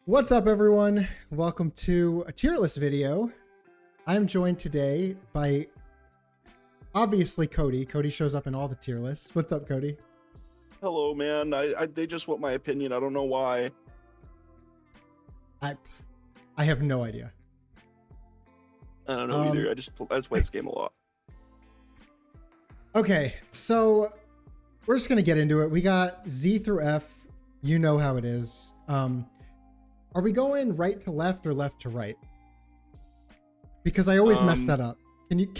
What's up, everyone? Welcome to a tier list video. I'm joined today by, obviously, Cody. Cody shows up in all the tier lists. What's up, Cody? Hello, man. They just want my opinion. I don't know why. I have no idea. I don't know either. I just play this game a lot. Okay, so we're just gonna get into it. We got Z through F. You know how it is. Are we going right to left or left to right? Because I always mess that up. Can you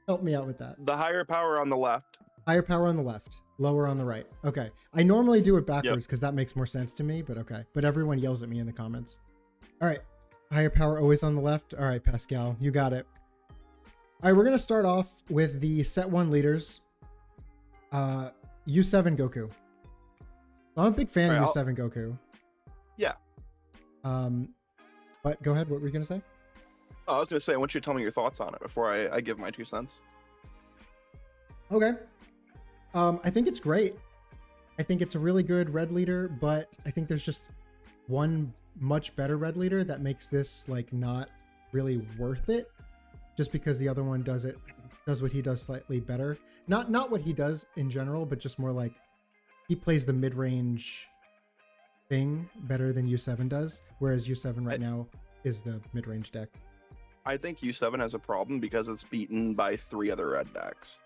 help me out with that? The higher power on the left. Higher power on the left, lower on the right. Okay. I normally do it backwards because that makes more sense to me, but okay. But everyone yells at me in the comments. All right. Higher power always on the left. All right, Pascal, you got it. All right, we're going to start off with the set 1 leaders. U7 Goku. I'm a big fan of U7 Goku. Yeah. But go ahead. What were you going to say? Oh, I was going to say, I want you to tell me your thoughts on it before I give my 2 cents. Okay. I think it's great. I think it's a really good red leader, but I think there's just one much better red leader that makes this like not really worth it, just because the other one does what he does slightly better. Not what he does in general, but just more like he plays the mid-range thing better than U7 does, whereas U7 right now is the mid-range deck. I think U7 has a problem because it's beaten by 3 other red decks.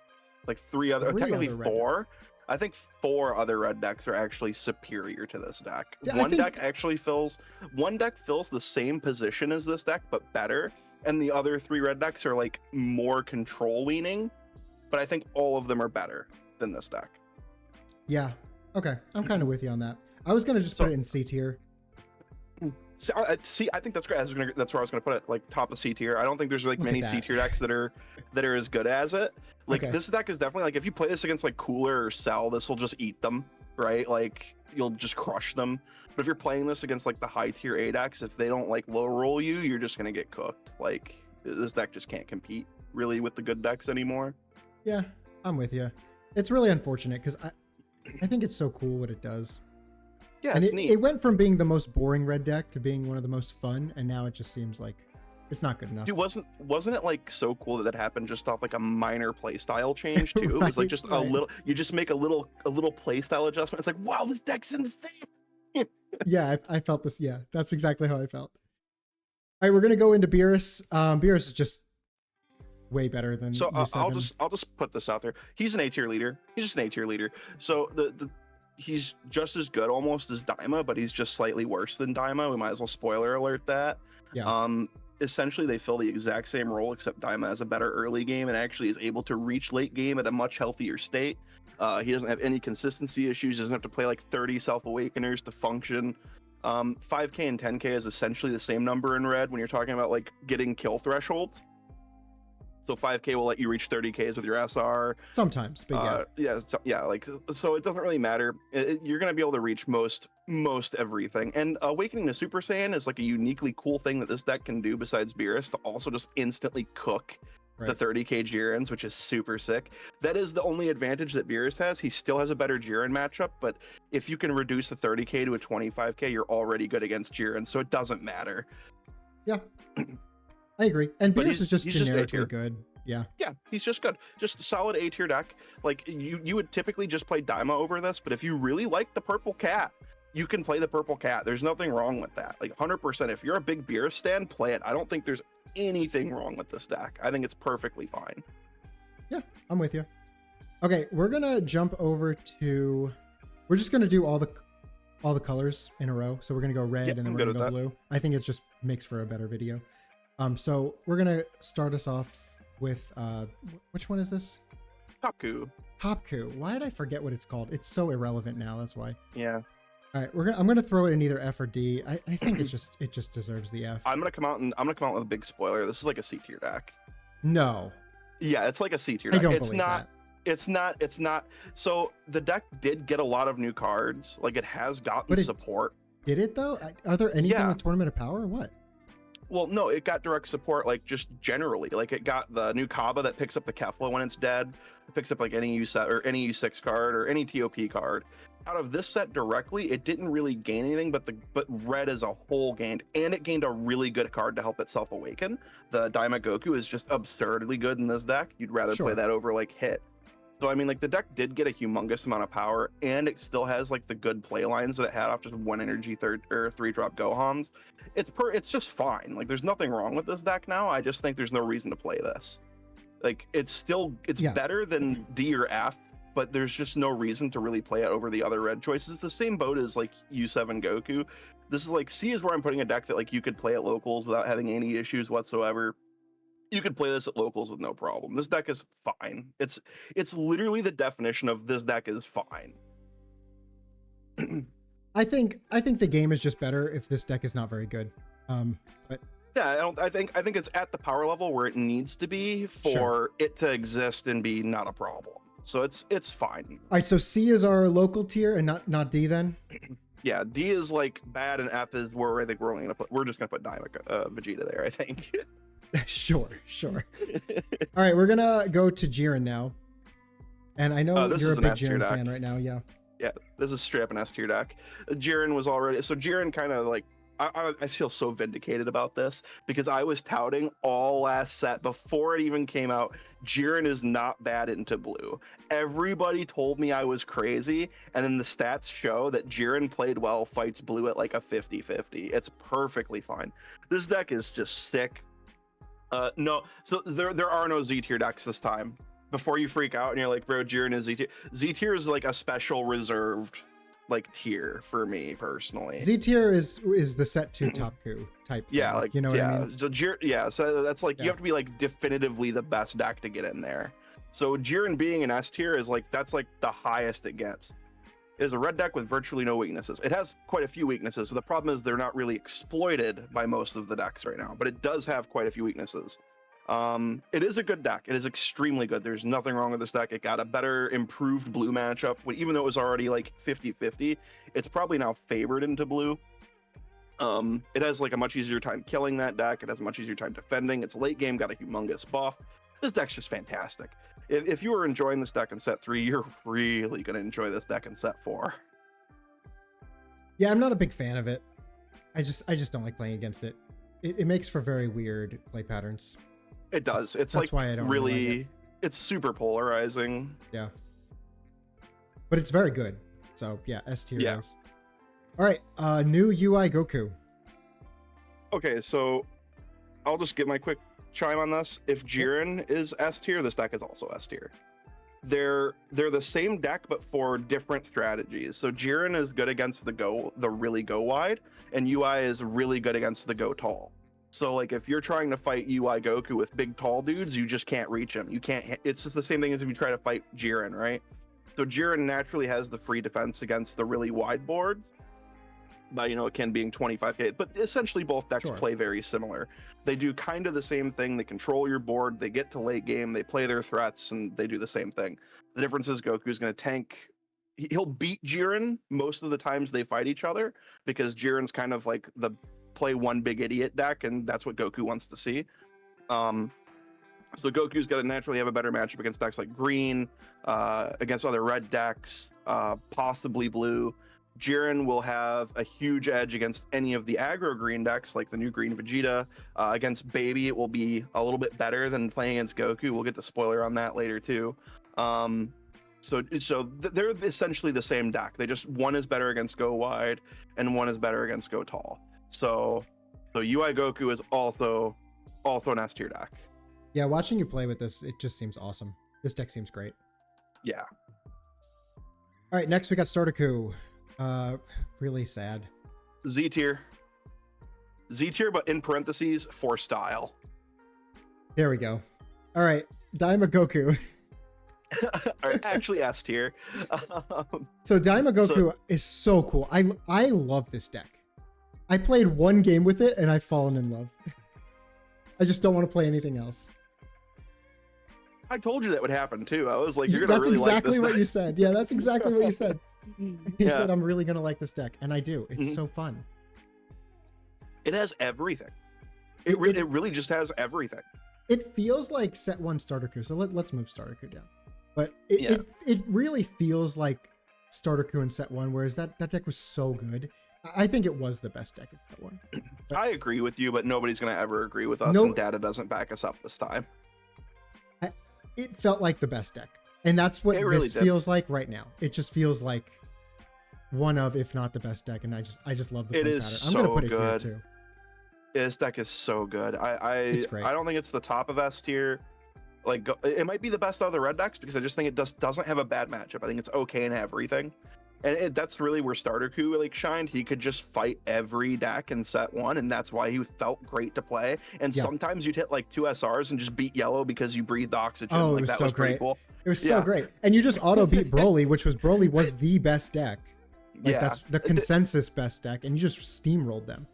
Like 3 other, technically 4. I think 4 other red decks are actually superior to this deck. One deck fills the same position as this deck, but better. And the other 3 red decks are like more control leaning, but I think all of them are better than this deck. Yeah. Okay. I'm kind of with you on that. I was going to just put it in C tier. See, I think that's great. That's where I was going to put it, like top of C tier. I don't think there's like many C tier decks that are as good as it. Like this deck is definitely like if you play this against like Cooler or Cell, this will just eat them, right? Like you'll just crush them. But if you're playing this against like the high tier A decks, if they don't like low roll you, you're just going to get cooked. Like this deck just can't compete really with the good decks anymore. Yeah, I'm with you. It's really unfortunate because I think it's so cool what it does. Yeah, and it's neat. It went from being the most boring red deck to being one of the most fun, and now it just seems like it's not good enough. Dude, wasn't it like so cool that happened just off like a minor playstyle change too? It was like just a little. You just make a little playstyle adjustment. It's like, wow, this deck's insane. Yeah, I felt this. Yeah, that's exactly how I felt. All right, we're gonna go into Beerus. Beerus is just way better than. So U7. I'll just put this out there. He's an A tier leader. He's just an A tier leader. So he's just as good almost as Daima, but he's just slightly worse than Daima. We might as well spoiler alert that. Yeah. Essentially they fill the exact same role, except Daima has a better early game and actually is able to reach late game at a much healthier state. He doesn't have any consistency issues, doesn't have to play like 30 self-awakeners to function. 5k and 10k is essentially the same number in red when you're talking about like getting kill thresholds. So 5k will let you reach 30ks with your SR. Sometimes, but yeah, like so it doesn't really matter. You're gonna be able to reach most everything. And Awakening to Super Saiyan is like a uniquely cool thing that this deck can do besides Beerus, to also just instantly cook the 30k Jirens, which is super sick. That is the only advantage that Beerus has. He still has a better Jiren matchup, but if you can reduce the 30k to a 25k, you're already good against Jiren, so it doesn't matter. Yeah. I agree. And Beerus is just generically good. Yeah. Yeah, he's just good. Just a solid A tier deck. Like you would typically just play Daima over this, but if you really like the purple cat, you can play the purple cat. There's nothing wrong with that. Like 100%. If you're a big Beerus stan, play it. I don't think there's anything wrong with this deck. I think it's perfectly fine. Yeah, I'm with you. Okay, we're gonna jump over to. We're just gonna do all the colors in a row. So we're gonna go red and then we're gonna go blue. I think it just makes for a better video. So we're gonna start us off with which one is this? Hopku. Why did I forget what it's called? It's so irrelevant now. That's why. Yeah. All right, I'm gonna throw it in either F or D. I think it just deserves the F. I'm gonna come out with a big spoiler. This is like a C tier deck. No. Yeah, it's like a C tier deck. I don't believe that. It's not. So the deck did get a lot of new cards. Like it has gotten support. Did it though? Are there anything with Tournament of Power or what? Well, no, it got direct support, like just generally. Like it got the new Kaba that picks up the Kefla when it's dead. It picks up like any U7 or any U6 card or any TOP card. out of this set directly, it didn't really gain anything, but red as a whole gained, and it gained a really good card to help itself awaken. The Daima Goku is just absurdly good in this deck. You'd rather play Sure. that over like Hit. So I mean, like the deck did get a humongous amount of power, and it still has like the good play lines that it had off just one energy third or 3-drop Gohans. It's just fine. Like there's nothing wrong with this deck now. I just think there's no reason to play this. Like it's Yeah. better than D or F, but there's just no reason to really play it over the other red choices. It's the same boat as like U7 Goku. This is like C is where I'm putting a deck that like you could play at locals without having any issues whatsoever. You could play this at locals with no problem. This deck is fine. It's literally the definition of this deck is fine. I think the game is just better if this deck is not very good. But Yeah, I think it's at the power level where it needs to be for Sure. it to exist and be not a problem. So it's fine. all right, so C is our local tier and not D then. Yeah, D is like bad and F is where I think we're only gonna put. We're just gonna put Vegeta there, I think. Sure. All right, we're gonna go to Jiren now, and I know This you're is a an big S tier Jiren deck. fan right now. Yeah. Yeah, this is straight up an S tier deck. Jiren was already so Jiren kind of like I feel so vindicated about this because I was touting all last set before it even came out. Jiren is not bad into blue. Everybody told me I was crazy, and then the stats show that Jiren played well, fights blue at like a 50-50. It's perfectly fine. This deck is just sick. No, so there are no Z tier decks this time. Before you freak out and you're like, bro, Jiren is Z tier. Z tier is like a special reserved like tier for me personally. Z tier is the set to top coup type thing. Yeah, like you know what yeah. I mean? So so that's like you Yeah. have to be like definitively the best deck to get in there. So Jiren being an S tier is like that's like the highest it gets. It is a red deck with virtually no weaknesses. It has quite a few weaknesses, but the problem is they're not really exploited by most of the decks right now. But it does have quite a few weaknesses. It is a good deck. It is extremely good. There's nothing wrong with this deck. It got a better improved blue matchup. Even though it was already like 50-50, it's probably now favored into blue. It has like a much easier time killing that deck. It has a much easier time defending. Its late game got a humongous buff. This deck's just fantastic. If you were enjoying this deck in set 3, you're really going to enjoy this deck in set 4. Yeah, I'm not a big fan of it. I just don't like playing against it. It makes for very weird play patterns. It does. It's That's like why I don't really really, like it's super polarizing. Yeah. But it's very good. So yeah, S tier Yeah. goes. All right, new UI Goku. Okay, so I'll just give my quick chime on this. If Jiren is S tier, this deck is also S tier. They're the same deck but for different strategies. So Jiren is good against the really go wide, and UI is really good against the go tall. So like if you're trying to fight UI Goku with big tall dudes, you just can't reach him. You can't. It's just the same thing as if you try to fight Jiren, right? So Jiren naturally has the free defense against the really wide boards. By Ken being 25k, but essentially both decks Sure. play very similar. They do kind of the same thing. They control your board, they get to late game, they play their threats, and they do the same thing. The difference is Goku's going to tank. He'll beat Jiren most of the times they fight each other because Jiren's kind of like the play one big idiot deck, and that's what Goku wants to see. So Goku's got to naturally have a better matchup against decks like green, against other red decks, possibly blue. Jiren will have a huge edge against any of the aggro green decks, like the new green Vegeta. Against Baby, it will be a little bit better than playing against Goku. We'll get the spoiler on that later too. So they're essentially the same deck. They just one is better against Go Wide, and one is better against Go Tall. So UI Goku is also an S tier deck. Yeah, watching you play with this, it just seems awesome. This deck seems great. Yeah. All right, next we got Startaku. Really sad. Z tier, but in parentheses for style. There we go. All right, Daima Goku. Or actually S tier. So Daima Goku is so cool. I love this deck. I played one game with it and I've fallen in love. I just don't want to play anything else. I told you that would happen too. I was like, you're gonna That's really like this exactly what deck. you said. Yeah, that's exactly what you said. You Yeah. said I'm really gonna like this deck, and I do. It's Mhm. so fun. It has everything. It- It really just has everything. It feels like set one Startaku. So let's move Startaku down. But Yeah. it really feels like starter coup in set 1, whereas that deck was so good. I think it was the best deck in set 1. But I agree with you, but nobody's going to ever agree with us, No- and data doesn't back us up this time. it felt like the best deck. And that's what It really this did. feels like right now. It just feels like one of, if not the best deck, and I just love the It play is pattern. I'm gonna so put it good. here too. This deck is so good. It's great. I don't think it's the top of S tier. Like, it might be the best out of the red decks because I just think it just doesn't have a bad matchup. I think it's okay in everything. And that's really where Starter Coup like shined. He could just fight every deck in set 1, and that's why he felt great to play. And Yeah. sometimes you'd hit like 2 SRs and just beat yellow because you breathed oxygen. Oh, it like was that so was pretty great. cool. It was so Yeah. great. And you just auto beat Broly, Broly was the best deck. Like Yeah. that's the consensus best deck, and you just steamrolled them.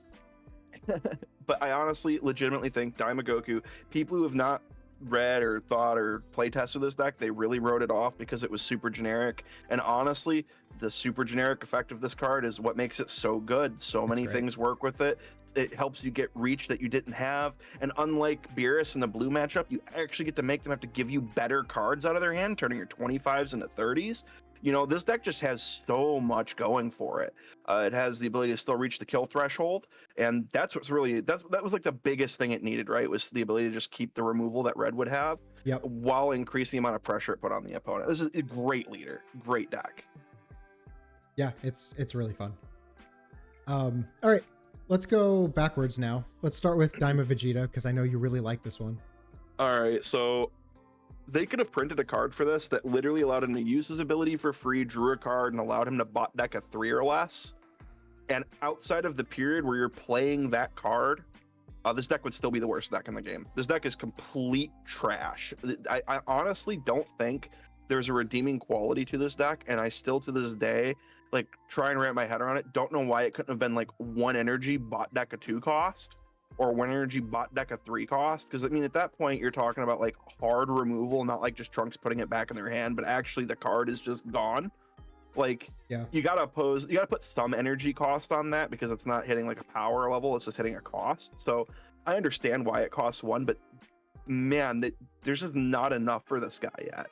But I honestly legitimately think Daima Goku, people who have not read or thought or play tested this deck, they really wrote it off because it was super generic. And honestly, the super generic effect of this card is what makes it so good. So many great. things work with it. It helps you get reach that you didn't have. And unlike Beerus in the blue matchup, you actually get to make them have to give you better cards out of their hand, turning your 25s into 30s. You know, this deck just has so much going for it. It has the ability to still reach the kill threshold, and that's what's really that was like the biggest thing it needed, right? Was the ability to just keep the removal that red would have, Yep. while increasing the amount of pressure it put on the opponent. This is a great leader, great deck. Yeah, it's really fun. All right, let's go backwards now. Let's start with Daima Vegeta because I know you really like this one. All right, so they could have printed a card for this that literally allowed him to use his ability for free, drew a card, and allowed him to bot deck a 3 or less. And outside of the period where you're playing that card, this deck would still be the worst deck in the game. This deck is complete trash. I honestly don't think there's a redeeming quality to this deck, and I still to this day like try and wrap my head around it. Don't know why it couldn't have been like 1 energy bot deck a 2 cost, or 1 energy bot deck a 3 cost. Because I mean, at that point, you're talking about like hard removal, not like just Trunks putting it back in their hand, but actually the card is just gone. Like, Yeah. you gotta put some energy cost on that because it's not hitting like a power level, it's just hitting a cost. So I understand why it costs 1, but man, there's just not enough for this guy yet.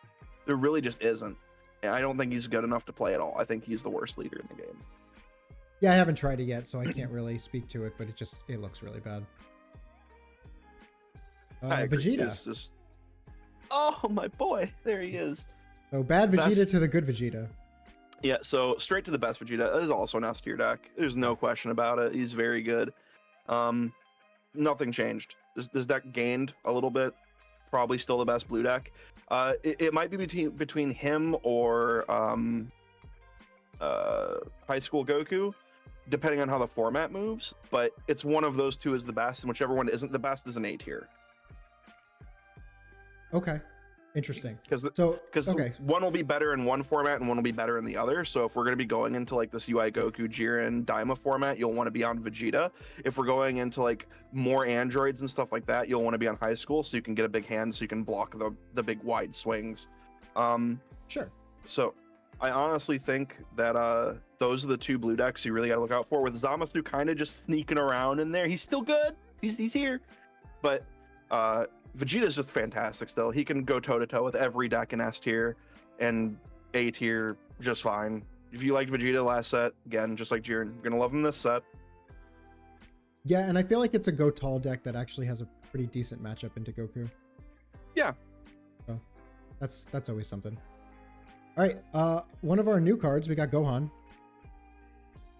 There really just isn't. And I don't think he's good enough to play at all. I think he's the worst leader in the game. Yeah, I haven't tried it yet, so I can't really speak to it, but it looks really bad. I agree. Vegeta. It's just, oh my boy, there he is. So bad Vegeta Best- to the good Vegeta. Yeah, so straight to the best Vegeta. That is also an S tier deck. There's no question about it. He's very good. Nothing changed. This deck gained a little bit. Probably still the best blue deck. It might be between him or High School Goku, depending on how the format moves. But it's one of those two is the best, and whichever one isn't the best is an A tier. Okay. Interesting. Because okay. one will be better in one format and one will be better in the other. So if we're going to be going into like this UI Goku, Jiren, Daima format, you'll want to be on Vegeta. If we're going into like more androids and stuff like that, you'll want to be on High School so you can get a big hand so you can block the big wide swings. Sure. So I honestly think that those are the 2 blue decks you really got to look out for, with Zamasu kind of just sneaking around in there. He's still good. He's here. But Vegeta's just fantastic still. He can go toe-to-toe with every deck in S tier and A tier just fine. If you liked Vegeta last set, again, just like Jiren, you're going to love him this set. Yeah, and I feel like it's a go tall deck that actually has a pretty decent matchup into Goku. Yeah. So that's always something. All right, one of our new cards, we got Gohan.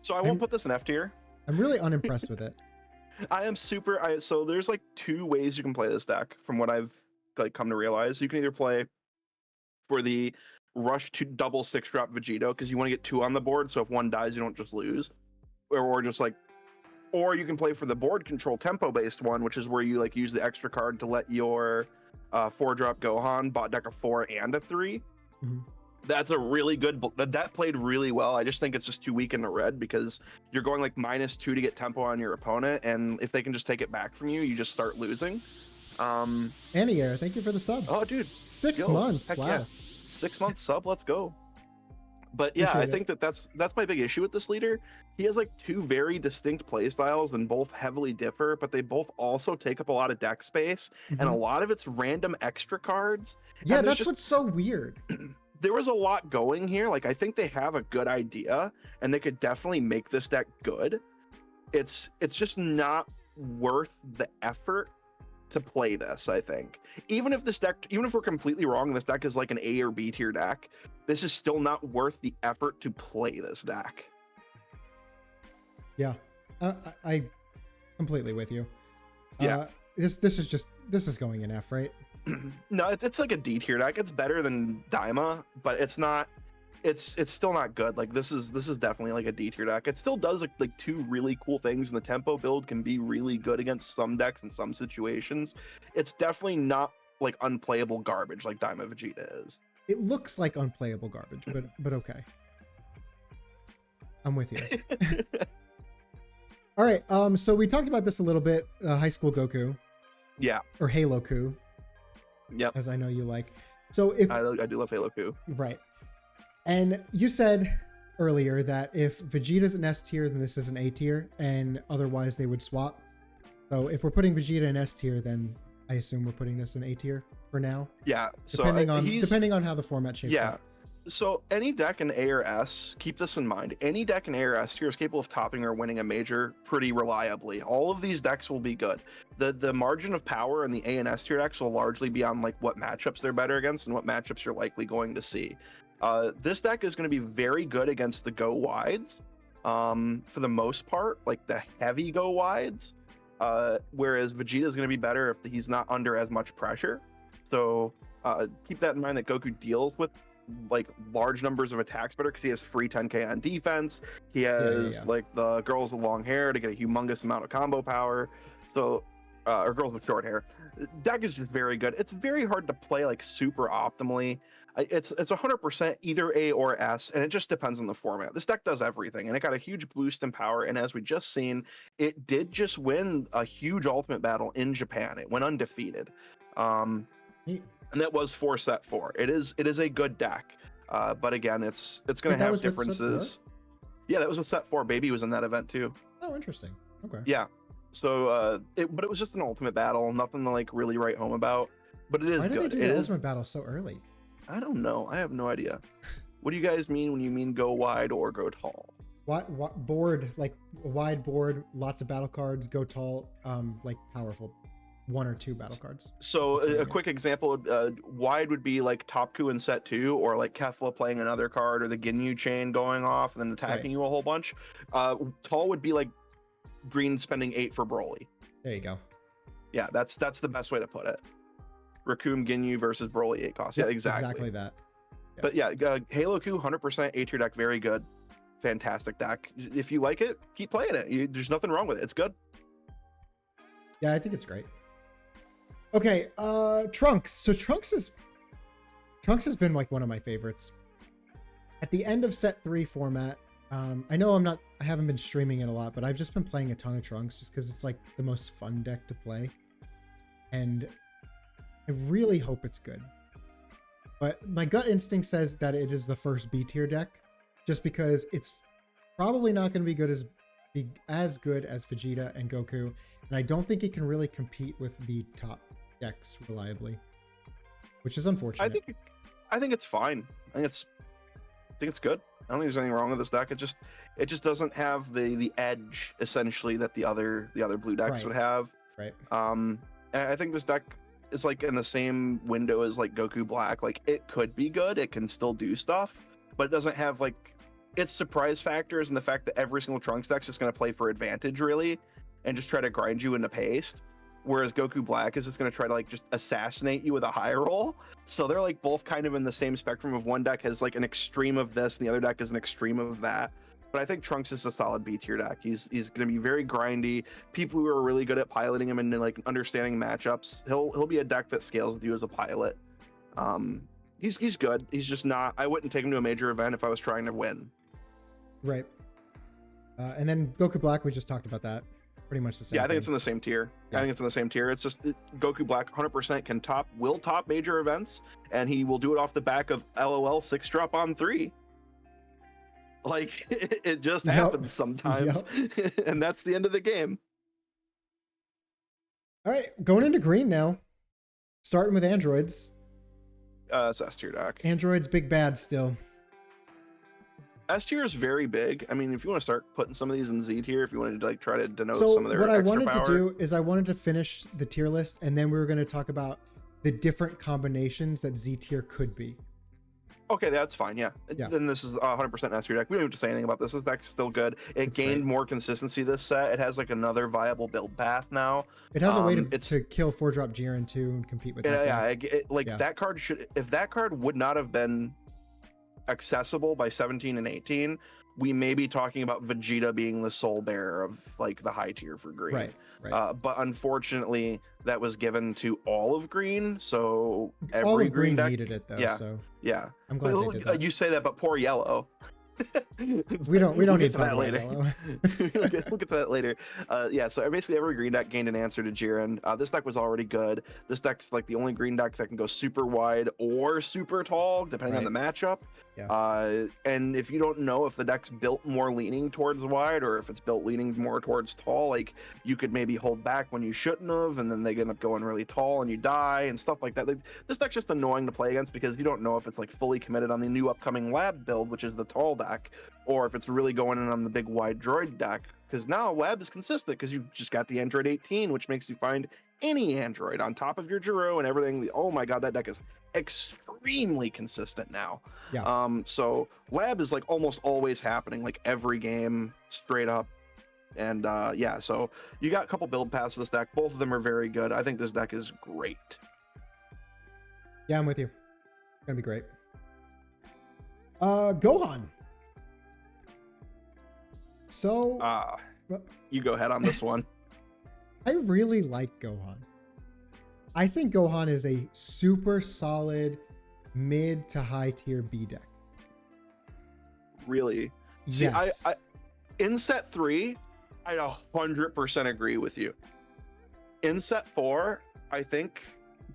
So I won't put this in F tier. I'm really unimpressed with it. I am so there's like 2 ways you can play this deck from what I've like come to realize. You can either play for the rush to double 6-drop Vegeta because you want to get 2 on the board, so if one dies you don't just lose, or just like, or you can play for the board control tempo based one, which is where you like use the extra card to let your 4-drop Gohan bot deck a 4 and a 3. Mm-hmm. That's a really good, that played really well. I just think it's just too weak in the red because you're going like -2 to get tempo on your opponent, and if they can just take it back from you, you just start losing. Annie-Air, thank you for the sub. Oh dude, 6 months. Wow. Yeah. 6 month sub, let's go. But yeah, I think that's my big issue with this leader. He has like 2 very distinct play styles and both heavily differ, but they both also take up a lot of deck space, and a lot of it's random extra cards. Yeah, that's what's so weird. there was a lot going here. Like, I think they have a good idea, and they could definitely make this deck good. It's just not worth the effort to play this, I think. Even if we're completely wrong, this deck is like an A or B tier deck, this is still not worth the effort to play this deck. Yeah, I completely with you. Yeah. This is going in F, right? No, it's like a D tier deck. It's better than Daima, but it's still not good. Like, this is definitely like a D tier deck. It still does like two really cool things, and the tempo build can be really good against some decks in some situations. It's definitely not like unplayable garbage like Daima Vegeta is. It looks like unplayable garbage, but okay. I'm with you. All right. So we talked about this a little bit. High School Goku. Yeah. Or Halo Ku. Yep. As I know you like. So if I do love Halo Ku. Right. And you said earlier that if Vegeta's an S tier, then this is an A tier, and otherwise they would swap. So if we're putting Vegeta in S tier, then I assume we're putting this in A tier for now. Yeah. So depending on how the format shapes up. So any deck in A or S, keep this in mind, any deck in A or S tier is capable of topping or winning a major pretty reliably. All of these decks will be good. The margin of power in the A and S tier decks will largely be on like what matchups they're better against and what matchups you're likely going to see. This deck is going to be very good against the go wides, for the most part, like the heavy go wides, whereas Vegeta is going to be better if he's not under as much pressure. So keep that in mind, that Goku deals with like large numbers of attacks better because he has free 10k on defense. He has like the girls with long hair to get a humongous amount of combo power. So or girls with short hair. Deck is just very good. It's very hard to play like super optimally. It's 100% either A or S, and it just depends on the format. This deck does everything, and it got a huge boost in power. And as we just seen, it did just win a huge ultimate battle in Japan. It went undefeated. And that was for set 4. It is a good deck, but again, it's going to have differences. Yeah, that was with set 4. Baby was in that event too. Oh, interesting. Okay. Yeah, so but it was just an ultimate battle, nothing to like really write home about. But it is good. Why did they do the ultimate battle so early? I don't know. I have no idea. What do you guys mean when you mean go wide or go tall? What board, like a wide board, lots of battle cards, go tall, like powerful 1 or 2 battle cards. So a quick example, wide would be like Topku in set 2, or like Kefla playing another card, or the Ginyu chain going off and then attacking you a whole bunch. Tall would be like green spending 8 for Broly. There you go. Yeah, that's the best way to put it. Raccoon Ginyu versus Broly 8 cost. Yeah, exactly. Exactly that. Yeah. But yeah, Halo Ku 100% A tier deck, very good. Fantastic deck. If you like it, keep playing it. There's nothing wrong with it. It's good. Yeah, I think it's great. Okay, Trunks. So Trunks has been like one of my favorites. At the end of set 3 format, I know I haven't been streaming it a lot, but I've just been playing a ton of Trunks just because it's like the most fun deck to play. And I really hope it's good. But my gut instinct says that it is the first B tier deck, just because it's probably not going to be as good as Vegeta and Goku, and I don't think it can really compete with the top decks reliably, which is unfortunate. I think it's fine. I think it's good. I don't think there's anything wrong with this deck. It just doesn't have the edge essentially that the other blue decks would have. Right. I think this deck is like in the same window as like Goku Black. Like, it could be good. It can still do stuff, but it doesn't have like its surprise factors and the fact that every single Trunks deck's just going to play for advantage really and just try to grind you into paste. Whereas Goku Black is just going to try to like just assassinate you with a high roll. So they're like both kind of in the same spectrum of one deck has like an extreme of this and the other deck is an extreme of that. But I think Trunks is a solid B tier deck. He's going to be very grindy. People who are really good at piloting him and like understanding matchups, he'll be a deck that scales with you as a pilot. He's good. He's just not. I wouldn't take him to a major event if I was trying to win. Right. And then Goku Black, we just talked about that. Pretty much the same. Yeah, I think it's in the same tier. Yeah. I think it's in the same tier. It's just Goku Black 100% will top major events, and he will do it off the back of LOL 6 drop on 3. Like, it just happens sometimes. And that's the end of the game. All right, going into green now. Starting with androids. It's S tier deck. Android's big bad still. S tier is very big. I mean, if you want to start putting some of these in Z tier, if you wanted to like try to denote So some of their what I extra wanted power. to do is I wanted to finish the tier list, and then we were going to talk about the different combinations that Z tier could be. Okay, that's fine. Yeah. Then this is 100% S tier deck. We don't have to say anything about this. This deck's still good. It gained more consistency this set. It has like another viable build path now. It has a way to kill 4-drop Jiren too and compete with that. Yeah, that card should, if that card would not have been accessible by 17 and 18, we may be talking about Vegeta being the sole bearer of like the high tier for green. Right. But unfortunately, that was given to all of green, so every all of green deck needed it though. Yeah. So yeah, I'm glad they did that. You say that, but poor yellow. we don't we'll need to that later. we'll get to that later. Yeah, so basically every green deck gained an answer to Jiren. This deck was already good. This deck's like the only green deck that can go super wide or super tall, depending on the matchup. Yeah. And if you don't know if the deck's built more leaning towards wide or if it's built leaning more towards tall, like you could maybe hold back when you shouldn't have, and then they end up going really tall and you die and stuff like that. Like, this deck's just annoying to play against because you don't know if it's like fully committed on the new upcoming lab build, which is the tall deck, or if it's really going in on the big wide droid deck. Because now lab is consistent because you just got the Android 18, which makes you find any android on top of your Jiro and everything. Oh my god, that deck is extremely consistent now. Yeah. So lab is like almost always happening, like every game, straight up. And yeah, so you got a couple build paths for this deck. Both of them are very good. I think this deck is great. Yeah, I'm with you. It's gonna be great. Gohan. So you go ahead on this one. I really like Gohan. I think Gohan is a super solid mid to high tier B deck. Really? Yes. See, I in set 3, I 100% agree with you. In set 4, I think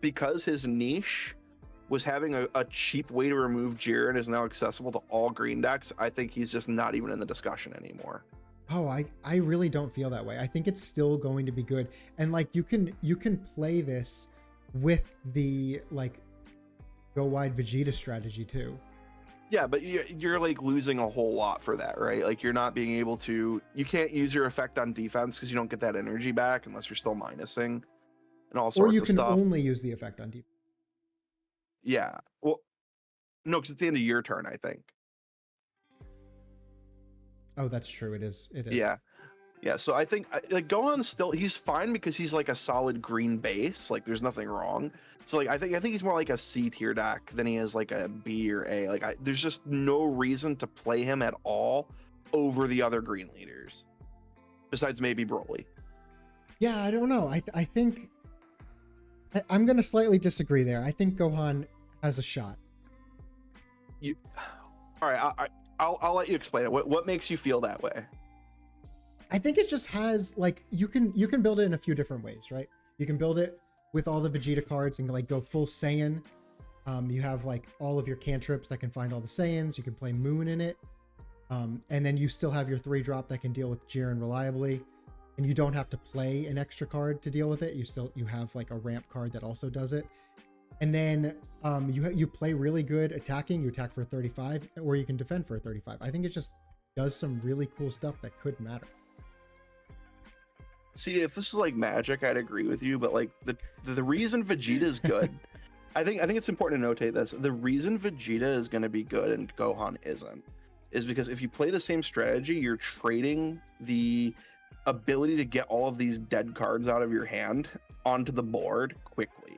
because his niche was having a cheap way to remove Jiren is now accessible to all green decks, I think he's just not even in the discussion anymore. Oh, I really don't feel that way. I think it's still going to be good. And like you can play this with the like go wide Vegeta strategy too. Yeah, but you're like losing a whole lot for that, right? Like you're not being able to, you can't use your effect on defense because you don't get that energy back unless you're still minusing and all sorts of stuff. Or you can only use the effect on defense. Yeah. Well, no, because it's the end of your turn, I think. Oh, that's true. It is. Yeah. So I think like Gohan's still, he's fine because he's like a solid green base. Like there's nothing wrong. So like I think he's more like a C tier deck than he is like a B or A. Like there's just no reason to play him at all over the other green leaders, besides maybe Broly. Yeah, I don't know. I think I'm gonna slightly disagree there. I think Gohan has a shot. All right. I'll let you explain it. What makes you feel that way? I think it just has like you can build it in a few different ways, right? You can build it with all the Vegeta cards and like go full Saiyan. You have like all of your cantrips that can find all the Saiyans. You can play Moon in it, and then you still have your 3-drop that can deal with Jiren reliably, and you don't have to play an extra card to deal with it. You have like a ramp card that also does it. And then you play really good attacking. You attack for 35, or you can defend for 35. I think it just does some really cool stuff that could matter. See, if this is like Magic, I'd agree with you. But like the reason Vegeta is good, I think it's important to notate this. The reason Vegeta is going to be good and Gohan isn't, is because if you play the same strategy, you're trading the ability to get all of these dead cards out of your hand onto the board quickly.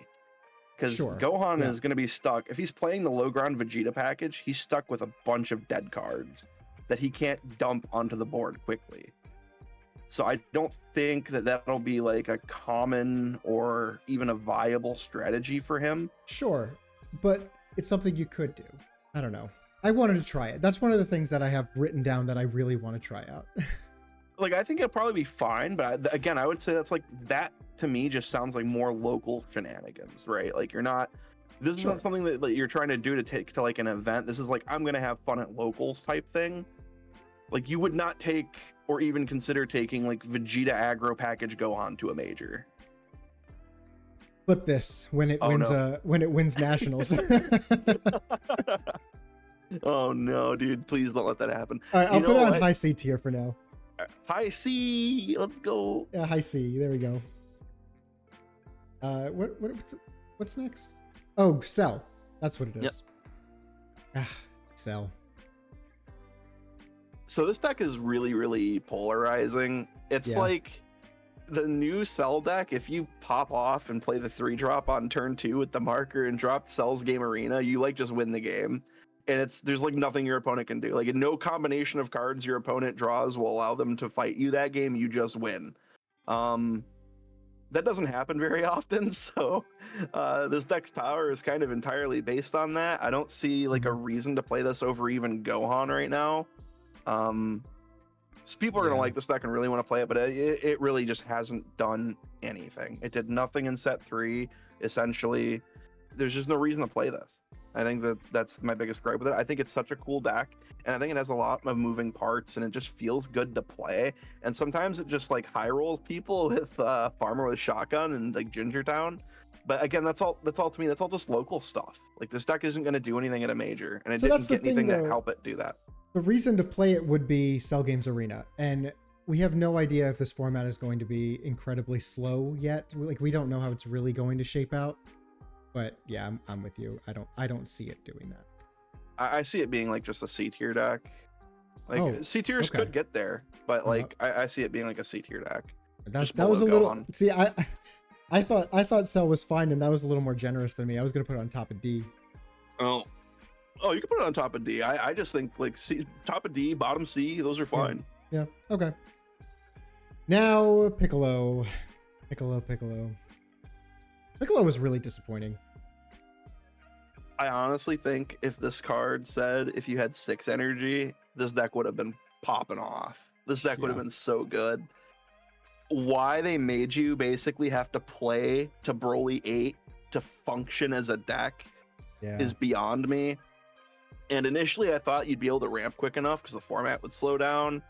Because Gohan is going to be stuck. If he's playing the low ground Vegeta package, he's stuck with a bunch of dead cards that he can't dump onto the board quickly. So I don't think that'll be like a common or even a viable strategy for him. Sure, but it's something you could do. I don't know. I wanted to try it. That's one of the things that I have written down that I really want to try out. Like, I think it'll probably be fine, but again, I would say that's like, that to me just sounds like more local shenanigans, right? Like this is not something that you're trying to do to take to like an event. This is like, I'm going to have fun at locals type thing. Like you would not take or even consider taking like Vegeta aggro package Gohan to a major. Flip this when it Oh, wins no. when it wins nationals. All Oh no, dude! Please don't let that happen. right, I'll You put know it on what? high C tier for now. High C. Let's go. Yeah, high C. There we go. What's next? Oh, Cell. That's what it Yep. is. Ah, Cell. So this deck is really, really polarizing. It's Yeah. like the new Cell deck. If you pop off and play the 3-drop on turn 2 with the marker and drop Cell's Game Arena, you like just win the game. And there's like nothing your opponent can do. Like no combination of cards your opponent draws will allow them to fight you that game. You just win. That doesn't happen very often, so this deck's power is kind of entirely based on that. I don't see like a reason to play this over even Gohan right now. So people are gonna like this deck and really want to play it, but it really just hasn't done anything. It did nothing in set 3. Essentially, there's just no reason to play this. I think that's my biggest gripe with it. I think it's such a cool deck, and I think it has a lot of moving parts, and it just feels good to play. And sometimes it just like high rolls people with Farmer with Shotgun and like Ginger Town. But again, that's all to me. That's all just local stuff. Like this deck isn't going to do anything at a major, and it So didn't that's the get thing, anything to though. help it do that. The reason to play it would be Cell Games Arena, and we have no idea if this format is going to be incredibly slow yet. Like we don't know how it's really going to shape out. But yeah, I'm with you. I don't see it doing that. I see it being like just a C tier deck. Like C tiers okay. could get there, but like I see it being like a C tier deck. That was a little. Gohan. See, I thought Cell was fine, and that was a little more generous than me. I was gonna put it on top of D. Oh, you can put it on top of D. I just think like C, top of D, bottom C, those are fine. Yeah. Okay. Now Piccolo was really disappointing. I honestly think if this card said if you had 6 energy, this deck would have been popping off. This deck would have been so good. Why they made you basically have to play to Broly 8 to function as a deck is beyond me. And initially I thought you'd be able to ramp quick enough because the format would slow down,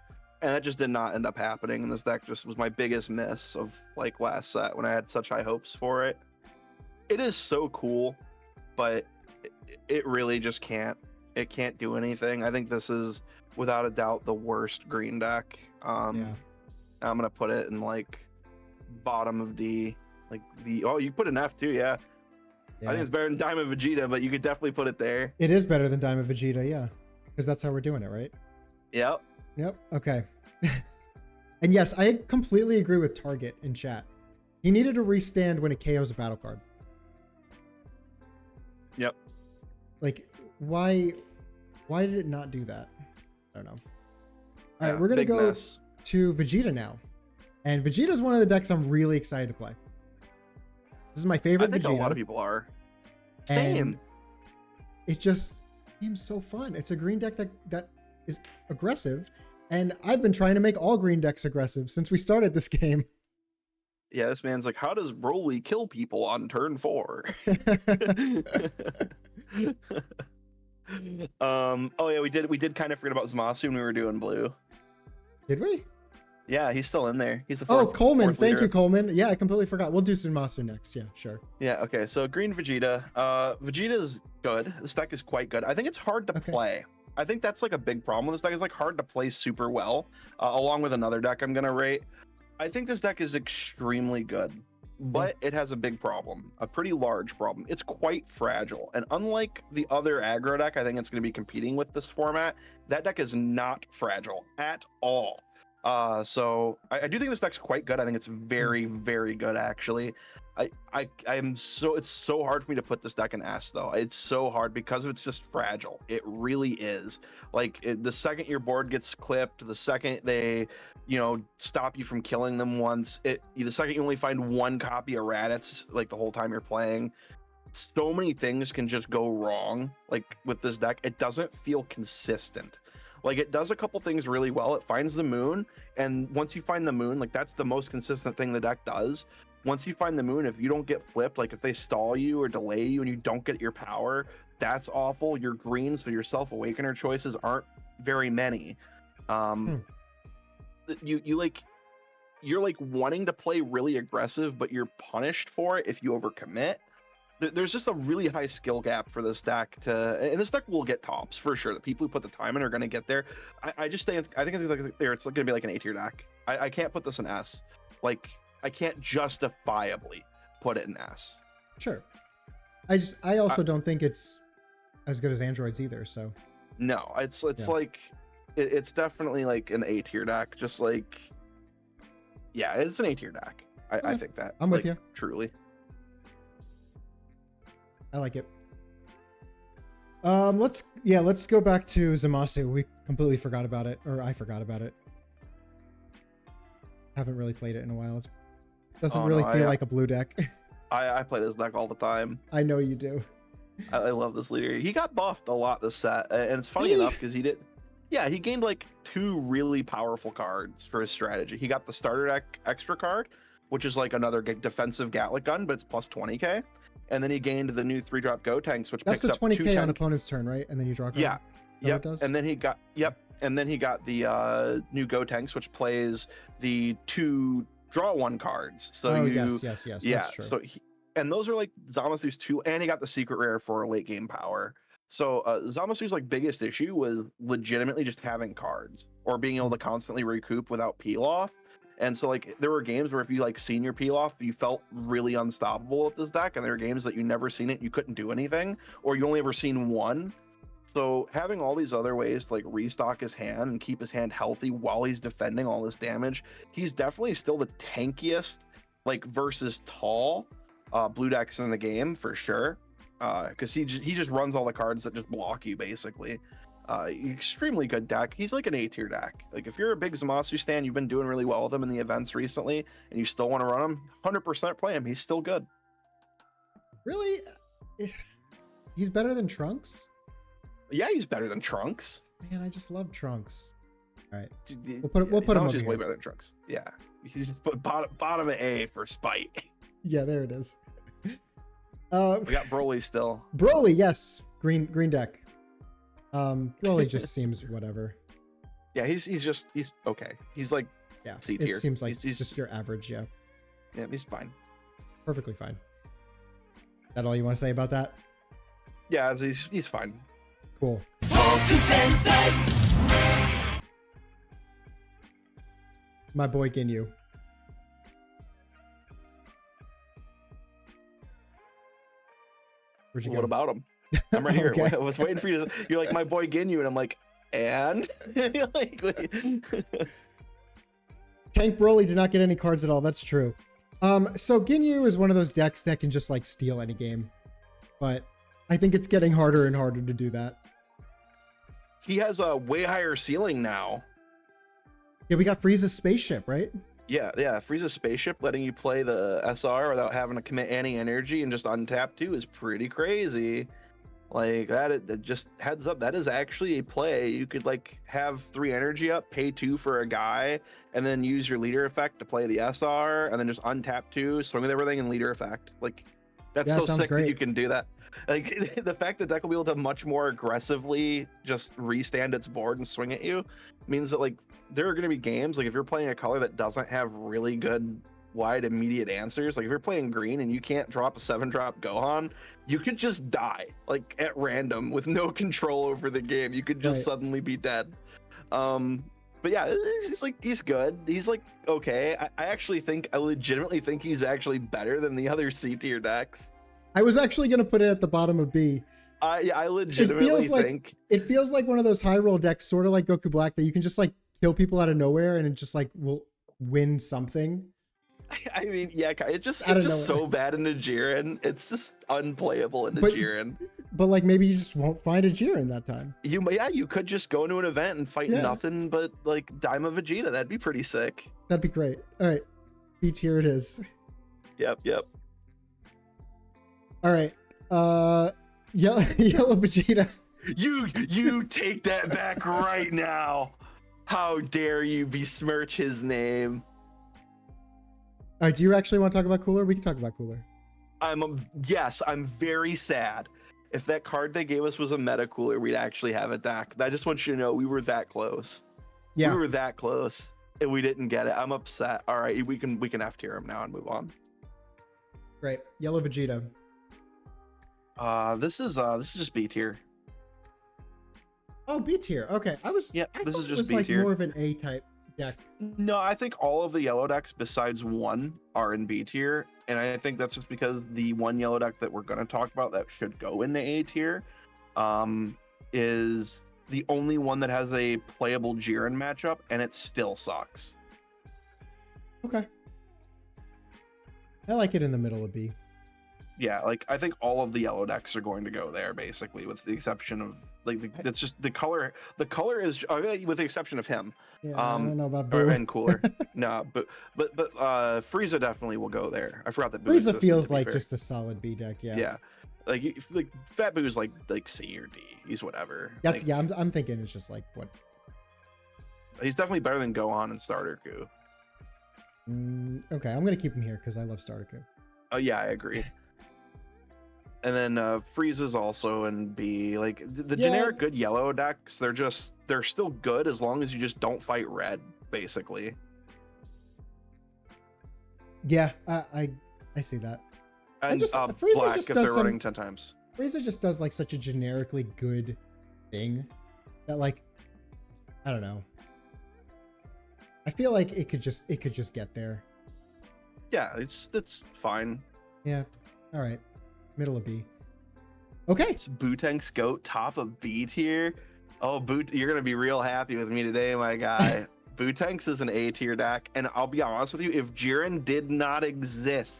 and that just did not end up happening. And this deck just was my biggest miss of like last set when I had such high hopes for it. It is so cool, but it really just can't do anything. I think this is without a doubt the worst green deck. I'm gonna put it in like bottom of D. Like you put an F too, yeah. I think it's better than Diamond Vegeta, but you could definitely put it there. It is better than Diamond Vegeta, yeah, because that's how we're doing it, right? Yep. Okay. And yes, I completely agree with Target in chat. He needed to restand when it KOs a battle card. Yep. Like, why did it not do that? I don't know. All right, we're gonna go to Vegeta now, and Vegeta is one of the decks I'm really excited to play. This is my favorite. I think Vegeta, a lot of people are. Same. and it just seems so fun. It's a green deck that is aggressive, and I've been trying to make all green decks aggressive since we started this game. Yeah, this man's like, how does Broly kill people on turn 4? Oh yeah, we did kind of forget about Zamasu when we were doing blue. Did we? Yeah, he's still in there. He's the fourth. Coleman. Fourth Thank leader. you, Coleman. Yeah, I completely forgot. We'll do Zamasu next. Yeah, sure. Yeah, okay. So green Vegeta. Vegeta's good. This deck is quite good. I think it's hard to play. I think that's like a big problem with this deck. It's like hard to play super well, along with another deck I'm gonna rate. I think this deck is extremely good, but it has a big problem, a pretty large problem. It's quite fragile, and unlike the other aggro deck, I think it's going to be competing with this format. That deck is not fragile at all. So I do think this deck's quite good. I think it's very, very good actually. It's so hard for me to put this deck in S though. It's so hard because it's just fragile. It really is. Like the second your board gets clipped, the second they, stop you from killing them once, the second you only find one copy of Raditz, like the whole time you're playing, so many things can just go wrong. Like with this deck, it doesn't feel consistent. Like it does a couple things really well. It finds the moon, and once you find the moon, like that's the most consistent thing the deck does. Once you find the moon, if you don't get flipped, like if they stall you or delay you and you don't get your power, that's awful. Your greens, so your self-awakener choices aren't very many. You like you're like wanting to play really aggressive, but you're punished for it if you overcommit. There's just a really high skill gap for this deck and this deck will get tops for sure. The people who put the time in are going to get there. I just think it's like there. It's going to be like an A tier deck. I can't put this in S. Like I can't justifiably put it in S. Sure. I also don't think it's as good as Androids either. So no, it's like it's definitely like an A tier deck. Just like it's an A tier deck. I think that I'm with you. Truly. I like it. Let's go back to Zamasu. We completely forgot about it, or I forgot about it. Haven't really played it in a while. It doesn't really feel like a blue deck. I play this deck all the time. I know you do. I love this leader. He got buffed a lot this set, and it's funny enough because he gained like 2 really powerful cards for his strategy. He got the starter deck extra card, which is like another defensive Gatlic gun, but it's plus 20k. And then he gained the new 3-drop Go tanks, which that's picks the up 20k on opponent's turn, right? And then you draw a card. Yeah. Yep. And then he got the new Go tanks, which plays the 2 draw 1 cards. So yes. Yeah. That's true. So and those are like Zamasu's 2, and he got the secret rare for late game power. So Zamasu's like biggest issue was legitimately just having cards or being able to constantly recoup without peel off. And so like there were games where if you like seen your peel off, you felt really unstoppable with this deck, and there were games that you never seen it, you couldn't do anything, or you only ever seen one. So having all these other ways to like restock his hand and keep his hand healthy while he's defending all this damage, he's definitely still the tankiest like versus tall blue decks in the game for sure. Because he just runs all the cards that just block you basically. Extremely good deck. He's like an A tier deck. Like if you're a big Zamasu stan, you've been doing really well with him in the events recently, and you still want to run him, 100% play him. He's still good. Really? He's better than Trunks? Yeah, he's better than Trunks. Man, I just love Trunks. All right, Dude, we'll put him over here. He's way better than Trunks. Yeah, he's just put bottom of A for spite. Yeah, there it is. We got Broly still. Broly, yes, green deck. Broly just seems whatever. Yeah, he's okay. He's like C tier. It seems like he's just your average. Yeah, he's fine. Perfectly fine. That all you want to say about that? Yeah, he's fine. Cool. My boy Ginyu. Where'd you go? What about him? I'm right here. Okay. I was waiting for you to. You're like my boy Ginu, and I'm like, and like, Tank Broly did not get any cards at all. That's true. So Ginyu is one of those decks that can just like steal any game, but I think it's getting harder and harder to do that. He has a way higher ceiling now. Yeah, we got Frieza's spaceship, right? Yeah. Frieza's spaceship letting you play the SR without having to commit any energy and just untap 2 is pretty crazy. Like that, it just heads up, that is actually a play. You could like have 3 energy up, pay 2 for a guy, and then use your leader effect to play the SR, and then just untap 2, swing with everything, and leader effect. Like that's so sick that you can do that. Like the fact that deck will be able to much more aggressively just restand its board and swing at you means that like there are going to be games like if you're playing a color that doesn't have really good wide immediate answers, like if you're playing green and you can't drop a 7-drop Gohan, you could just die like at random with no control over the game. You could just suddenly be dead. But yeah, he's good. He's like okay. I legitimately think he's actually better than the other C tier decks. I was actually going to put it at the bottom of B. I legitimately think it feels like one of those high roll decks, sort of like Goku Black, that you can just like kill people out of nowhere and it just like will win something. I mean, yeah, it's just so bad in Nijiran. It's just unplayable in Nijiran. But like maybe you just won't find a Jiren that time. You could just go to an event and fight nothing but like Daima Vegeta. That'd be pretty sick. That'd be great. All right, B tier it is. Yep. All right, yellow Vegeta. You take that back right now. How dare you besmirch his name? All right, do you actually want to talk about Cooler? We can talk about Cooler. Yes, I'm very sad. If that card they gave us was a meta Cooler, we'd actually have a deck. I just want you to know we were that close. Yeah. We were that close. and we didn't get it. I'm upset. All right, we can F tier him now and move on. Great. Yellow Vegeta. This is just B tier. Oh, B tier. Okay. Yeah, I this thought is it just was B like tier. more of an A type deck. No, I think all of the yellow decks besides one are in B tier, and I think that's just because the one yellow deck that we're going to talk about that should go in the A tier, is the only one that has a playable Jiren matchup, and it still sucks. Okay. I like it in the middle of B. Yeah, like I think all of the yellow decks are going to go there basically, with the exception of that's just the color. The color is with the exception of him. Yeah, I don't know about Or, Boo. and cooler. No, but Frieza definitely will go there. I forgot that Boo Frieza existed. feels To be like fair. just a solid B deck. Yeah. Yeah, like Fat Boo's like C or D. He's whatever. That's like, yeah. I'm thinking it's just like what. He's definitely better than Gohan and Starter Goo. Okay, I'm gonna keep him here because I love Starter Goo. Oh yeah, I agree. And then Frieza's also in B. Like the generic good yellow decks, they're still good as long as you just don't fight red, basically. Yeah, I see that. And Frieza black just if does they're running 10 times. Frieza just does like such a generically good thing that like I don't know. I feel like it could just get there. Yeah, it's fine. Yeah. All right. Middle of B. Okay. It's Vojtech's goat top of B tier. Oh, you're gonna be real happy with me today, my guy. Vojtech's is an A tier deck, and I'll be honest with you, if Jiren did not exist,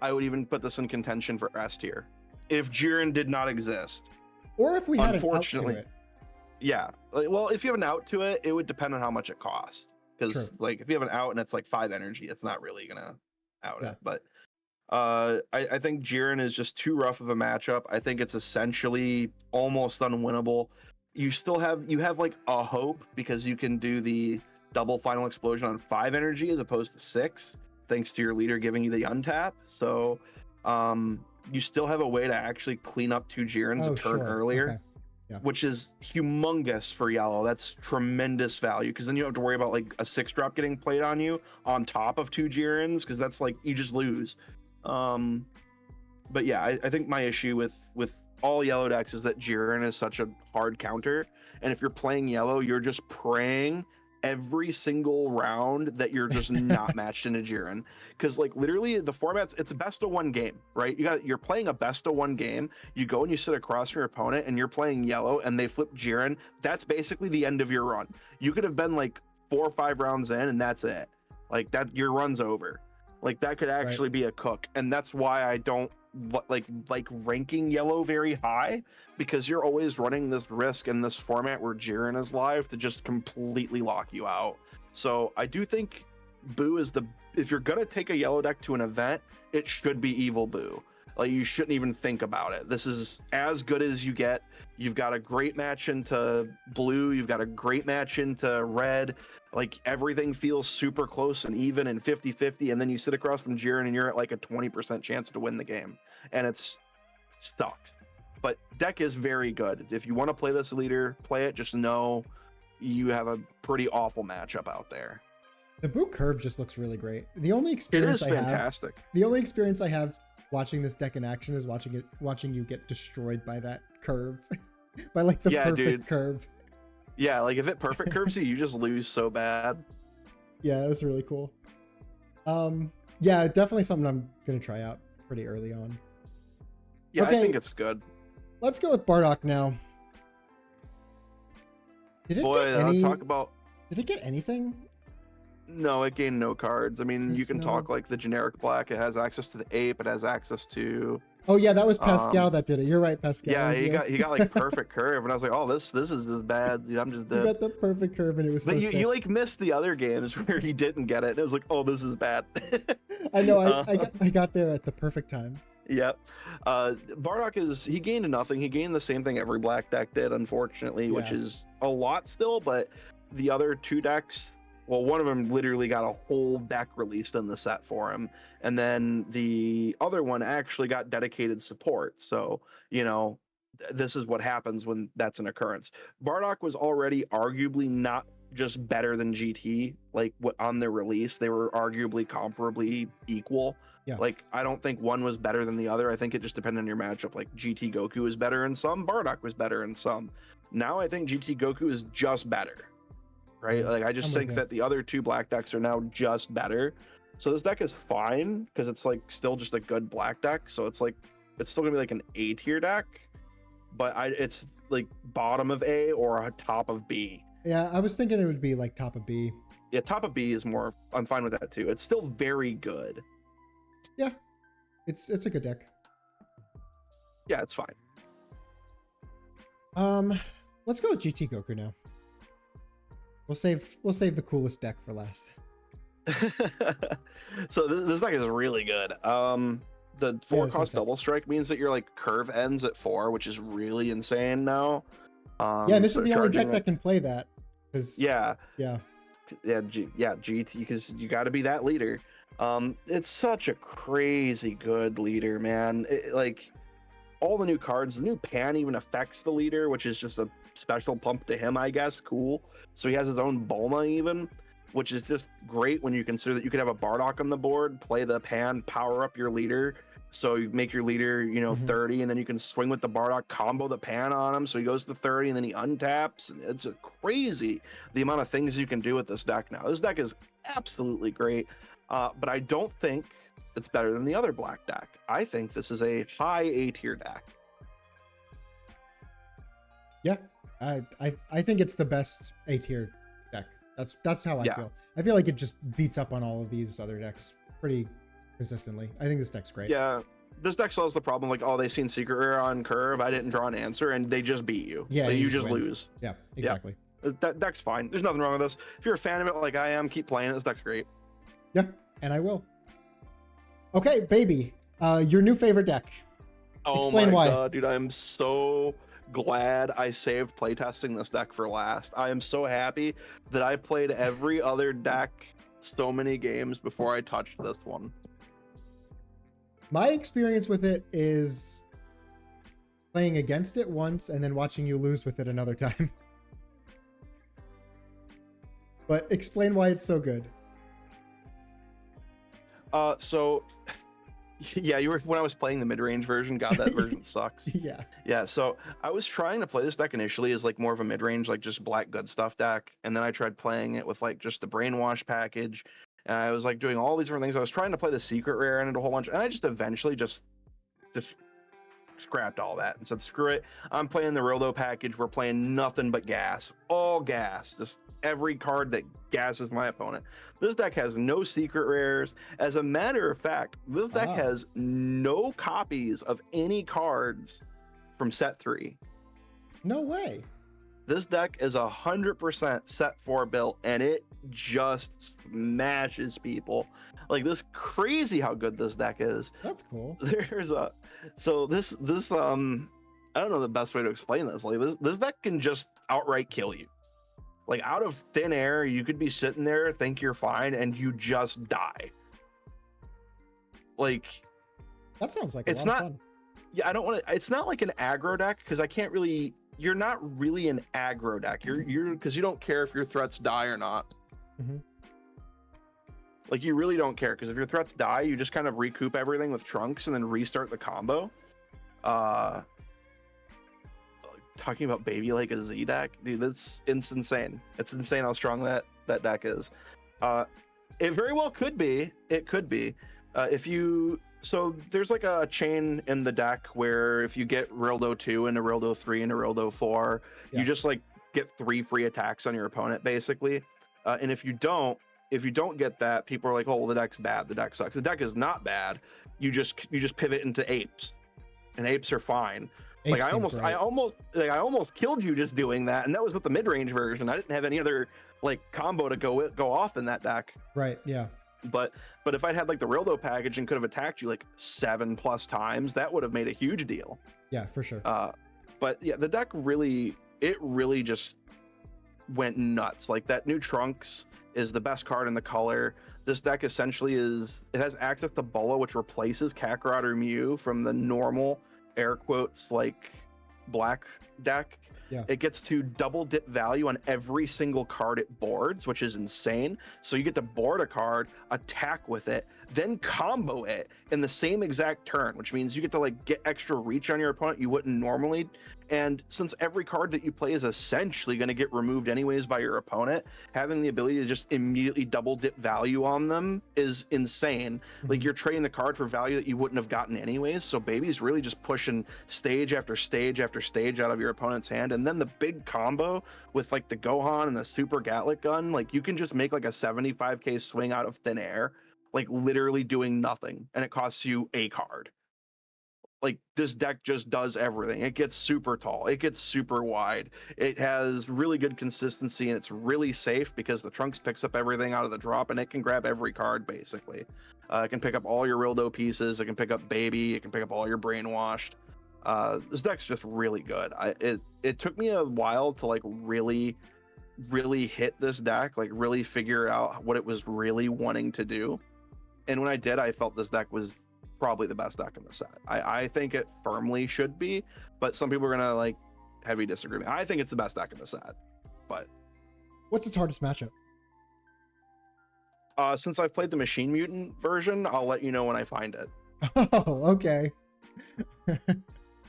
I would even put this in contention for S tier. If Jiren did not exist, or if we had an out to it. Yeah. Well, if you have an out to it, it would depend on how much it costs. Because like if you have an out and it's like 5 energy, it's not really gonna out it. But I think Jiren is just too rough of a matchup. I think it's essentially almost unwinnable. You have like a hope because you can do the double final explosion on 5 energy as opposed to 6, thanks to your leader giving you the untap. So you still have a way to actually clean up 2 Jirens a turn earlier. Okay. Yeah. Which is humongous for yellow. That's tremendous value because then you don't have to worry about like a 6-drop getting played on you on top of 2 Jirens because that's like you just lose. But yeah, I think my issue with all yellow decks is that Jiren is such a hard counter, and if you're playing yellow, you're just praying every single round that you're just not matched in a Jiren, because like literally the format, it's a best of 1 game, right? You're playing a best of 1 game, you go and you sit across from your opponent and you're playing yellow and they flip Jiren. That's basically the end of your run. You could have been like 4 or 5 rounds in and that's it. Like that, your run's over. Like that could actually be a cook, and that's why I don't like ranking yellow very high, because you're always running this risk in this format where Jiren is live to just completely lock you out. So I do think Boo is if you're gonna take a yellow deck to an event, it should be Evil Boo. Like you shouldn't even think about it. This is as good as you get. You've got a great match into blue. You've got a great match into red. Like everything feels super close and even and 50-50. And then you sit across from Jiren and you're at like a 20% chance to win the game. And it's sucked. But deck is very good. If you want to play this leader, play it. Just know you have a pretty awful matchup out there. The Boo curve just looks really great. The only experience fantastic. The only experience I have watching this deck in action is watching you get destroyed by that curve. By like the perfect curve. Yeah, like if it perfect curves you, you just lose so bad. Yeah, it was really cool. Yeah, definitely something I'm gonna try out pretty early on. Yeah, okay. I think it's good. Let's go with Bardock now. Did it get anything? No, it gained no cards. I mean, you can talk like the generic black. It has access to the ape. It has access to. Oh yeah, that was Pascal that did it. You're right, Pascal. Yeah, he got like perfect curve, and I was like, oh, this is just bad. I'm just dead. You got the perfect curve, and it was. But so you like missed the other games where he didn't get it. And it was like, oh, this is bad. I know. I got there at the perfect time. Yep. Bardock he gained nothing. He gained the same thing every black deck did, unfortunately, which is a lot still. But the other 2 decks. Well, one of them literally got a whole deck released in the set for him. And then the other one actually got dedicated support. So, this is what happens when that's an occurrence. Bardock was already arguably not just better than GT. Like what on their release, they were arguably comparably equal. Yeah. Like I don't think one was better than the other. I think it just depended on your matchup. Like GT Goku was better in some, Bardock was better in some. Now I think GT Goku is just better, right? Yeah, Like I I'm just with think you. that the other two black decks are now just better. So this deck is fine because it's like still just a good black deck. So it's like it's still gonna be like an A tier deck, but it's like bottom of A or a top of B. Yeah, I was thinking it would be like top of B. Yeah, top of B is more. I'm fine with that too. It's still very good. Yeah, it's a good deck. Yeah, it's fine. Let's go with GT Goku now. We'll save the coolest deck for last. So this deck is really good. The 4-cost double strike means that your like curve ends at 4, which is really insane now. Yeah, and this so is the only charging deck that can play that. yeah, yeah, GT, because you got to be that leader. It's such a crazy good leader, man. Like all the new cards, the new pan even affects the leader, which is just a special pump to him, I guess. Cool. So he has his own Bulma even, which is just great when you consider that you could have a Bardock on the board, play the pan, power up your leader. So you make your leader, 30, and then you can swing with the Bardock, combo the pan on him. So he goes to 30, and then he untaps. It's crazy the amount of things you can do with this deck now. This deck is absolutely great, but I don't think it's better than the other black deck. I think this is a high A tier deck. Yeah, I think it's the best A tier deck. That's how I feel. I feel like it just beats up on all of these other decks pretty consistently. I think this deck's great. Yeah, this deck solves the problem like, oh, they seen Secret Rare on curve, I didn't draw an answer, and they just beat you. Yeah, like, you just lose. Yeah, exactly. Yeah. That deck's fine. There's nothing wrong with this. If you're a fan of it like I am, keep playing it. This deck's great. Yeah, and I will. Okay, baby, your new favorite deck. Explain why. God, dude, I'm so glad I saved playtesting this deck for last. I am so happy that I played every other deck so many games before I touched this one. My experience with it is playing against it once and then watching you lose with it another time. But explain why it's so good. So yeah, you were when I was playing the mid-range version. God, that version sucks. Yeah. So I was trying to play this deck initially as like more of a mid-range, like just black good stuff deck, and then I tried playing it with like just the brainwash package, and I was like doing all these different things. I was trying to play the secret rare and a whole bunch, and I just eventually just scrapped all that and said, screw it. I'm playing the Rildo package. We're playing nothing but gas, all gas, just every card that gasses my opponent. This deck has no secret rares. As a matter of fact, this deck has no copies of any cards from set 3. No way. This deck is 100% set 4 built, and it just smashes people. Like, this crazy how good this deck is. That's cool. So this I don't know the best way to explain this. Like this deck can just outright kill you. Like out of thin air, you could be sitting there, think you're fine, and you just die. Like that sounds like a lot of fun. Yeah, I don't want to. It's not like an aggro deck because I can't really. You're not really an aggro deck. You're because you don't care if your threats die or not. Mm-hmm. Like you really don't care because if your threats die, you just kind of recoup everything with Trunks and then restart the combo. Talking about baby like a Z deck, dude, it's insane. It's insane how strong that deck is. It very well could be. It could be. So there's like a chain in the deck where if you get Rildo 2 and a Rildo 3 and a Rildo 4, you just like get 3 free attacks on your opponent basically. And if you don't get that, people are like, oh, well, the deck's bad. The deck sucks. The deck is not bad. You just pivot into apes, and apes are fine. Like I almost killed you just doing that, and that was with the mid-range version. I didn't have any other like combo to go off in that deck. Right. Yeah. But if I'd had like the Rildo package and could have attacked you like 7+ times, that would have made a huge deal. Yeah, for sure. But yeah, the deck really just went nuts. Like that new Trunks is the best card in the color. This deck essentially has access to Bola, which replaces Kakarot or Mew from the normal air quotes like black deck. Yeah. It gets to double dip value on every single card it boards, which is insane. So you get to board a card, attack with it, then combo it in the same exact turn, which means you get to like get extra reach on your opponent you wouldn't normally. And since every card that you play is essentially going to get removed anyways by your opponent, having the ability to just immediately double dip value on them is insane. Like you're trading the card for value that you wouldn't have gotten anyways. So Baby's really just pushing stage after stage after stage out of your opponent's hand. And then the big combo with like the Gohan and the Super Gatlic gun, like you can just make like a 75k swing out of thin air, like literally doing nothing, and it costs you a card. Like this deck just does everything. It gets super tall, it gets super wide, it has really good consistency, and it's really safe because the Trunks picks up everything out of the drop, and it can grab every card basically. It can pick up all your Rildo pieces, it can pick up Baby, it can pick up all your Brainwashed. This deck's just really good. It took me a while to like really hit this deck, like really figure out what it was really wanting to do. And when I did, I felt this deck was probably the best deck in the set. I think it firmly should be, but some people are gonna like heavy disagreement. I think it's the best deck in the set. But what's its hardest matchup? Since I've played the Machine Mutant version, I'll let you know when I find it. Oh, okay.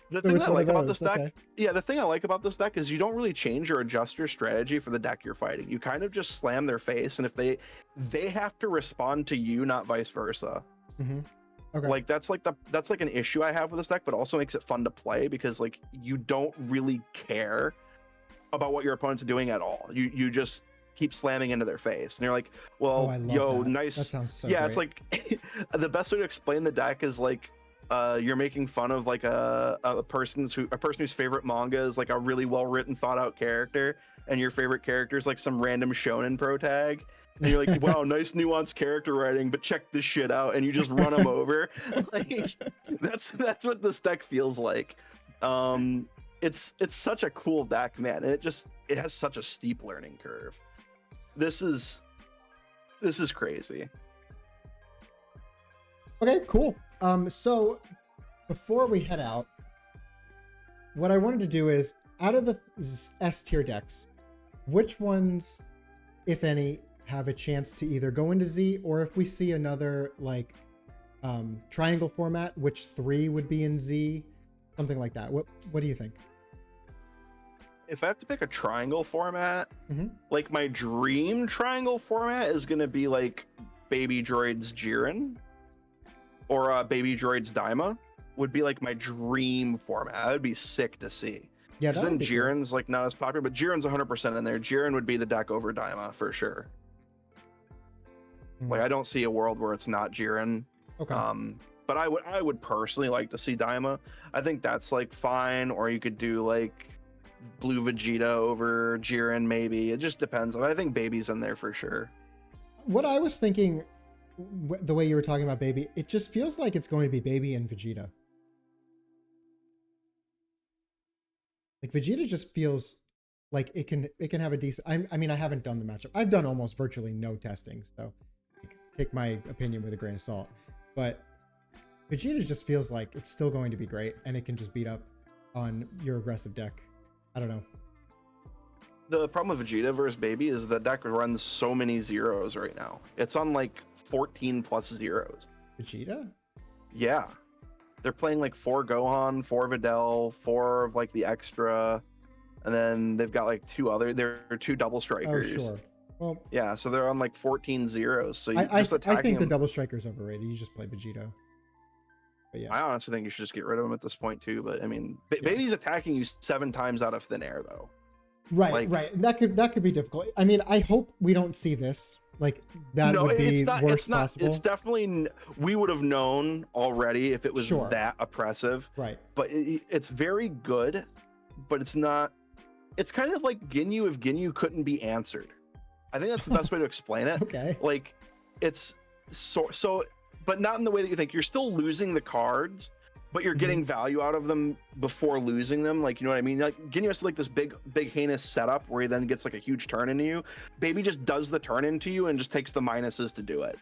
The thing I like about this deck, okay. Yeah, the thing I like about this deck is you don't really change or adjust your strategy for the deck you're fighting. You kind of just slam their face, and if they have to respond to you, not vice versa. Okay. Like that's like an issue I have with this deck, but also makes it fun to play because like you don't really care about what your opponents are doing at all. You just keep slamming into their face, and you're like, well, yo, that. nice. That sounds so yeah, great. it's like the best way to explain the deck is like you're making fun of like a person whose favorite manga is like a really well written, thought out character, and your favorite character is like some random shonen pro tag. And you're like, wow, nice nuanced character writing, but check this shit out, and you just run them over. Like that's what this deck feels like. It's such a cool deck, man, and it has such a steep learning curve. This is crazy. Okay, cool. So before we head out, what I wanted to do is, out of the S tier decks, which ones, if any, have a chance to either go into Z, or if we see another like triangle format, which 3 would be in Z, something like that. What do you think? If I have to pick a triangle format, like my dream triangle format is gonna be like Baby Droid's Jiren or Baby Droid's Daima would be like my dream format. That would be sick to see. Yeah, because then Jiren's like not as popular, but Jiren's 100% in there. Jiren would be the deck over Daima for sure. Like I don't see a world where it's not Jiren. Okay. But I would personally like to see Daima. I think that's like fine, or you could do like Blue Vegeta over Jiren maybe. It just depends. I think Baby's in there for sure. What I was thinking, the way you were talking about Baby, it just feels like it's going to be Baby and Vegeta. Like Vegeta just feels like it can have a decent. I mean, I haven't done the matchup. I've done almost virtually no testing, so take my opinion with a grain of salt. But Vegeta just feels like it's still going to be great, and it can just beat up on your aggressive deck. I don't know. The problem with Vegeta versus Baby is the deck runs so many zeros right now. It's on like 14 plus zeros. Vegeta? Yeah. They're playing like 4 Gohan, 4 Videl, 4 of like the extra, and then they've got like 2 other. There are 2 double strikers. Oh, sure. Well, yeah, so they're on like 14 zeros. So I think the double striker's overrated. You just play Vegeta. But yeah. I honestly think you should just get rid of him at this point too. But I mean, Baby's attacking you 7 times out of thin air though. Right, like, right. That could be difficult. I mean, I hope we don't see this. Like that would be worst possible. It's definitely, we would have known already if it was that oppressive. Right. But it's very good, but it's not. It's kind of like Ginyu if Ginyu couldn't be answered. I think that's the best way to explain it. Okay. Like it's so, but not in the way that you think. You're still losing the cards, but you're getting value out of them before losing them. Like, you know what I mean? Like Ginyu has like this big heinous setup where he then gets like a huge turn into you. Baby just does the turn into you and just takes the minuses to do it.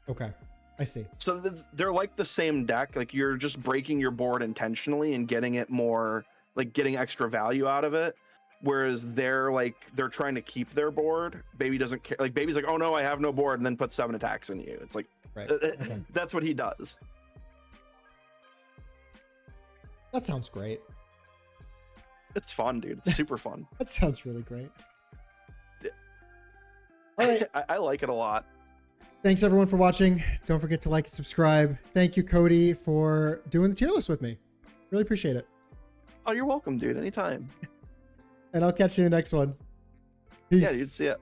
Okay, I see. So they're like the same deck. Like you're just breaking your board intentionally and getting it more, like getting extra value out of it. Whereas they're trying to keep their board. Baby doesn't care. Like Baby's like, oh no, I have no board, and then puts 7 attacks in you. It's like, Right. Okay. that's what he does. That sounds great. It's fun, dude. It's super fun. That sounds really great. All right. I like it a lot. Thanks everyone for watching. Don't forget to like and subscribe. Thank you, Cody, for doing the tier list with me. Really appreciate it. Oh, you're welcome, dude. Anytime. And I'll catch you in the next one. Peace. Yeah, dude. See ya.